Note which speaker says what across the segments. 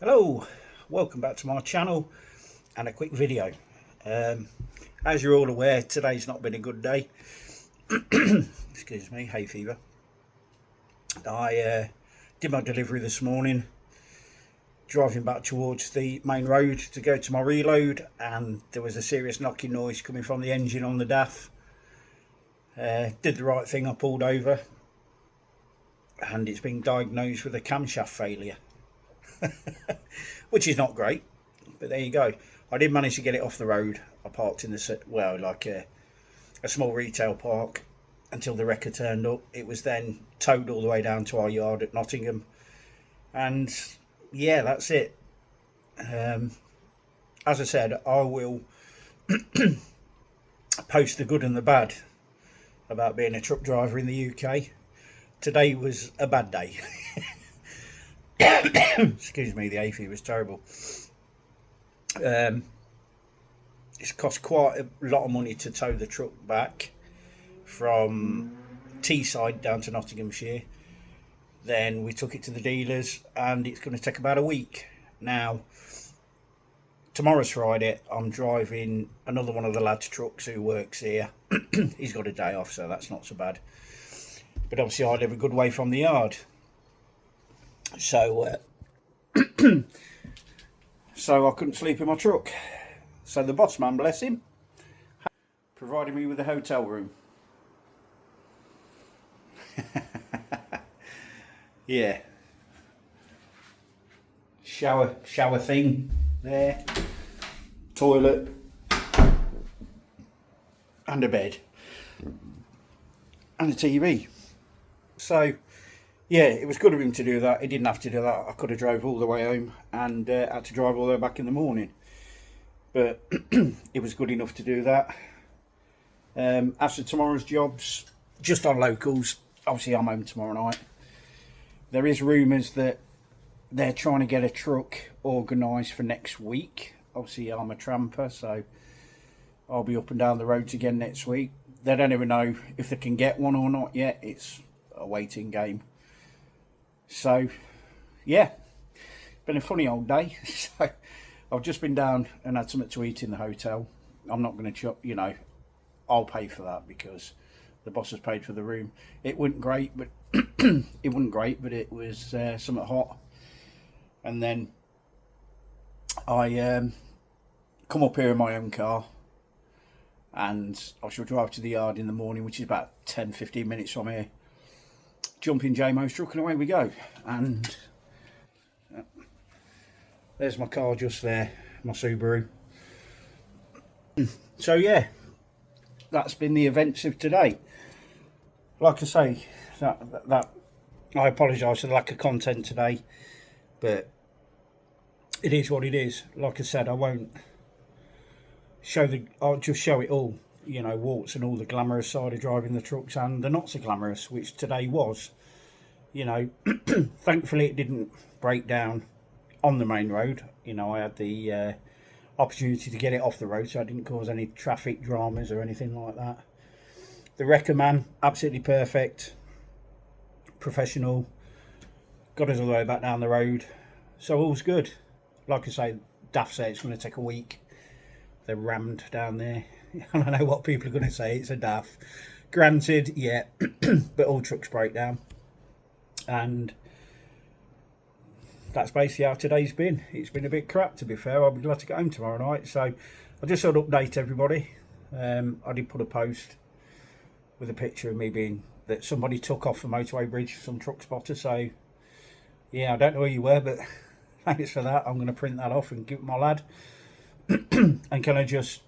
Speaker 1: Hello, welcome back to my channel and a quick video. As you're all aware, today's not been a good day. Excuse me, hay fever. I did my delivery this morning, driving back towards the main road to go to my reload, and there was a serious knocking noise coming from the engine on the DAF. Did the right thing, I pulled over, and it's been diagnosed with a camshaft failure. Which is not great, but there you go. I did manage to get it off the road. I parked in the a small retail park until the wrecker turned up. It was then towed all the way down to our yard at Nottingham, and yeah, that's it. As I said, I will post the good and the bad about being a truck driver in the UK. Today was a bad day. Excuse me, the hay fever was terrible. It's cost quite a lot of money to tow the truck back from Teesside down to Nottinghamshire. Then we took it to the dealers, and it's going to take about a week. Now, tomorrow's Friday. I'm driving another one of the lads' trucks who works here. He's got a day off, so that's not so bad. But obviously I live a good way from the yard. So I couldn't sleep in my truck. So the boss man, bless him, provided me with a hotel room. Yeah. Shower thing there. Toilet. And a bed. And a TV. So yeah, it was good of him to do that. He didn't have to do that. I could have drove all the way home and had to drive all the way back in the morning. But it was good enough to do that. As for tomorrow's jobs, just on locals, obviously I'm home tomorrow night. There is rumours that they're trying to get a truck organised for next week. Obviously I'm a tramper, so I'll be up and down the roads again next week. They don't even know if they can get one or not yet. It's a waiting game. So, yeah, been a funny old day. So, I've just been down and had something to eat in the hotel. I'm not going to, I'll pay for that because the boss has paid for the room. It wasn't great, but it was something hot. And then I come up here in my own car, and I shall drive to the yard in the morning, which is about 10-15 minutes from here. Jump in JMO's truck and away we go. And there's my car just there, my Subaru. So yeah, that's been the events of today. Like I say, that I apologise for the lack of content today, but it is what it is. Like I said, I won't I'll just show it all. Warts and all the glamorous side of driving the trucks and the not so glamorous, which today was. Thankfully it didn't break down on the main road. I had the opportunity to get it off the road, so I didn't cause any traffic dramas or anything like that. The wrecker man, absolutely perfect, professional, got us all the way back down the road, so all's good. Like I say, DAF say it's going to take a week. They're rammed down there. I don't know what people are going to say, it's a DAF. Granted, yeah, but all trucks break down. And that's basically how today's been. It's been a bit crap, to be fair. I'll be glad to get home tomorrow night. So I just sort of update everybody. I did put a post with a picture of me being that somebody took off the motorway bridge, some truck spotter. So yeah, I don't know who you were, but thanks for that. I'm going to print that off and give it my lad. And can I just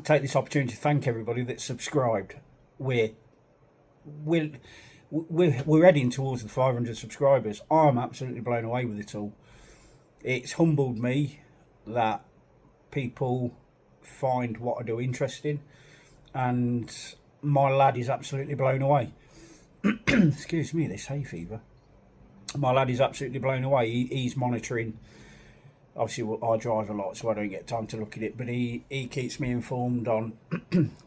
Speaker 1: take this opportunity to thank everybody that subscribed. We're heading towards the 500 subscribers. I'm absolutely blown away with it all. It's humbled me that people find what I do interesting, and my lad is absolutely blown away. Excuse me, this hay fever. My lad is absolutely blown away. He's monitoring. Obviously, I drive a lot, so I don't get time to look at it, but he keeps me informed on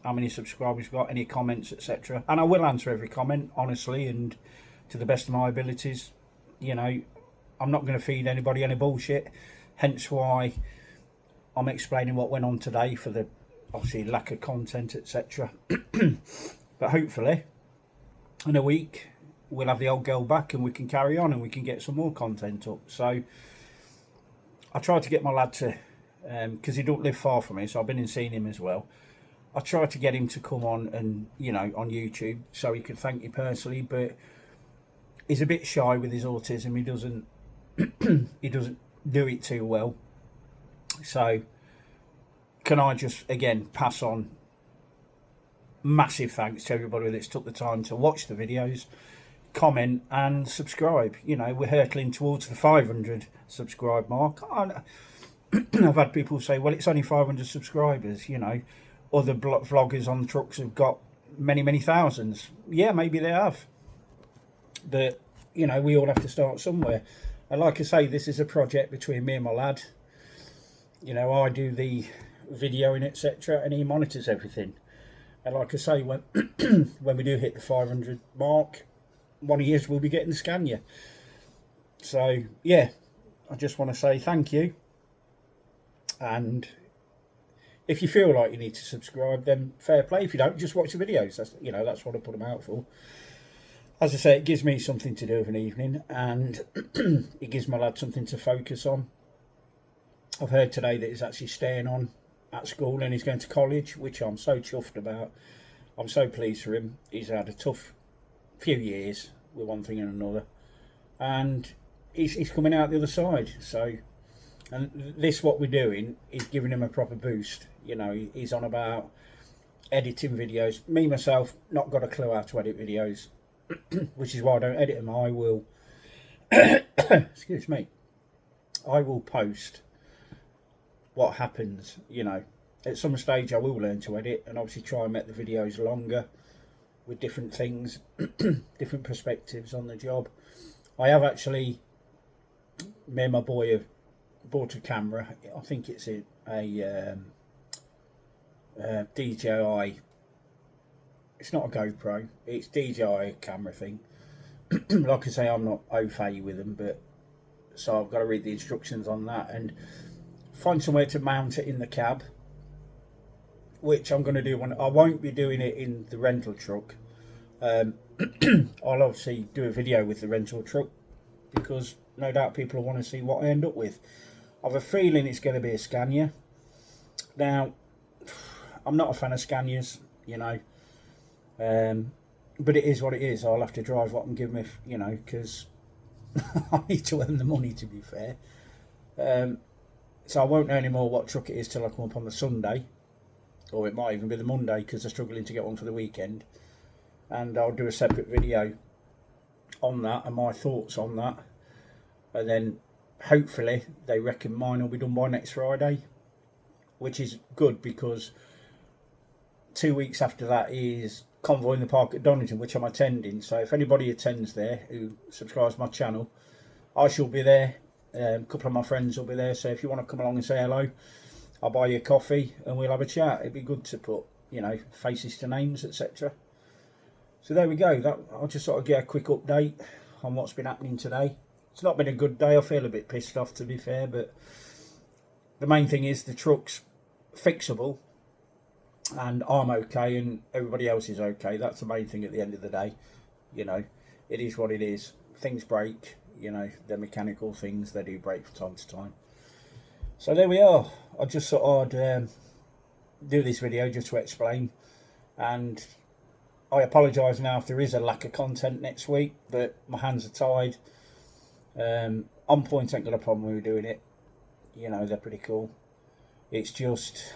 Speaker 1: how many subscribers we've got, any comments, etc. And I will answer every comment, honestly, and to the best of my abilities. I'm not going to feed anybody any bullshit. Hence why I'm explaining what went on today for the obviously lack of content, etc. But hopefully, in a week, we'll have the old girl back and we can carry on and we can get some more content up. So I tried to get my lad to, because he don't live far from me, so I've been in seeing him as well. I tried to get him to come on and, you know, on YouTube so he could thank you personally, but he's a bit shy with his autism. He doesn't do it too well. So can I just again pass on massive thanks to everybody that's took the time to watch the videos, comment and subscribe. You know, we're hurtling towards the 500 subscribe mark. I've had people say, well, it's only 500 subscribers, you know. Other vloggers on trucks have got many thousands. Yeah, maybe they have. But, you know, we all have to start somewhere. And like I say, this is a project between me and my lad. You know, I do the videoing, etc., and he monitors everything. And like I say, when when we do hit the 500 mark, one of years we'll be getting the Scania. So, yeah, I just want to say thank you. And if you feel like you need to subscribe, then fair play. If you don't, just watch the videos. That's, you know, that's what I put them out for. As I say, it gives me something to do of an evening, and it gives my lad something to focus on. I've heard today that he's actually staying on at school and he's going to college, which I'm so chuffed about. I'm so pleased for him. He's had a tough few years with one thing and another, and he's coming out the other side. So, and this, what we're doing, is giving him a proper boost. You know, he's on about editing videos. Me, myself, not got a clue how to edit videos, which is why I don't edit them. I will, excuse me, I will post what happens, you know. At some stage I will learn to edit and obviously try and make the videos longer with different things, different perspectives on the job. I have actually, me and my boy have bought a camera. I think it's a DJI. It's not a GoPro. It's DJI camera thing. Like I say, I'm not au fait with them, but so I've got to read the instructions on that and find somewhere to mount it in the cab, which I'm going to do. When I won't be doing it in the rental truck. I'll obviously do a video with the rental truck because no doubt people will want to see what I end up with. I have a feeling it's going to be a Scania. Now, I'm not a fan of Scanias, you know, but it is what it is. I'll have to drive what I'm given, you know, because I need to earn the money, to be fair. So I won't know anymore what truck it is till I come up on the Sunday, or it might even be the Monday because they're struggling to get one for the weekend. And I'll do a separate video on that and my thoughts on that. And then hopefully they reckon mine will be done by next Friday, which is good because 2 weeks after that is Convoy in the Park at Donington, which I'm attending. So if anybody attends there who subscribes to my channel, I shall be there. A couple of my friends will be there. So if you want to come along and say hello, I'll buy you a coffee and we'll have a chat. It'd be good to put, you know, faces to names, etc. So there we go. That I'll just sort of get a quick update on what's been happening today. It's not been a good day. I feel a bit pissed off, to be fair, but the main thing is the truck's fixable and I'm okay and everybody else is okay. That's the main thing at the end of the day. You know, it is what it is. Things break, you know, they're mechanical things. They do break from time to time. So there we are. I just thought I'd do this video just to explain, and I apologise now if there is a lack of content next week, but my hands are tied. On Point ain't got a problem with doing it. You know, they're pretty cool. It's just,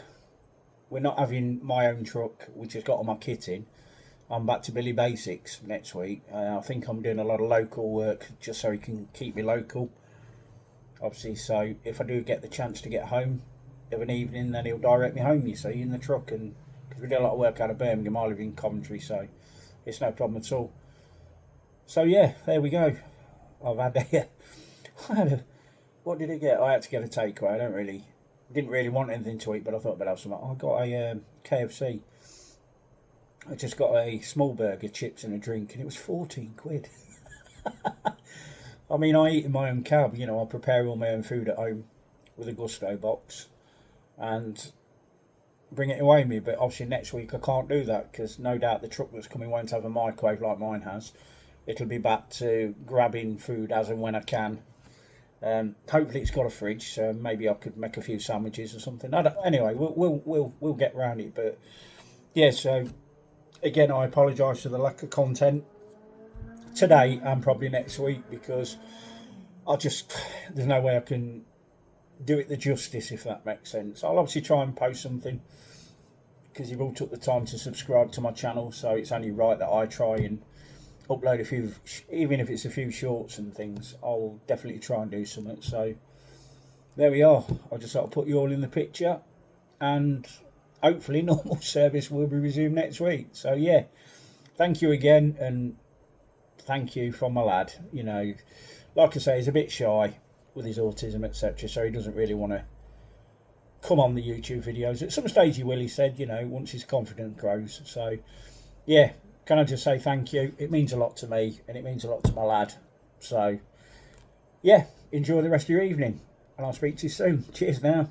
Speaker 1: we're not having my own truck, which has got all my kit in. I'm back to Billy Basics next week. I think I'm doing a lot of local work just so he can keep me local. Obviously, so if I do get the chance to get home of an evening, then he'll direct me home, you see, in the truck. And because we do a lot of work out of Birmingham, I live in Coventry, so it's no problem at all. So yeah, there we go. I've had what did I get? I had to get a takeaway. I didn't really want anything to eat, but I thought I'd have some. I got a KFC. I just got a small burger, chips and a drink, and it was 14 quid. I mean, I eat in my own cab. You know, I prepare all my own food at home with a Gusto box and bring it away with me. But obviously next week I can't do that because no doubt the truck that's coming won't have a microwave like mine has. It'll be back to grabbing food as and when I can. Hopefully it's got a fridge, so maybe I could make a few sandwiches or something. Anyway, we'll get round it. But yeah, so again, I apologise for the lack of content today and probably next week because there's no way I can do it the justice, if that makes sense. I'll obviously try and post something because you've all took the time to subscribe to my channel, so it's only right that I try and upload a few, even if it's a few shorts and things. I'll definitely try and do something. So there we are. I'll just sort of put you all in the picture, and hopefully normal service will be resumed next week. So yeah, thank you again, and thank you from my lad. You know, like I say, he's a bit shy with his autism, etc., so he doesn't really want to come on the YouTube videos. At some stage he will, he said, you know, once his confidence grows. So yeah, can I just say thank you? It means a lot to me, and it means a lot to my lad. So yeah, enjoy the rest of your evening, and I'll speak to you soon. Cheers now.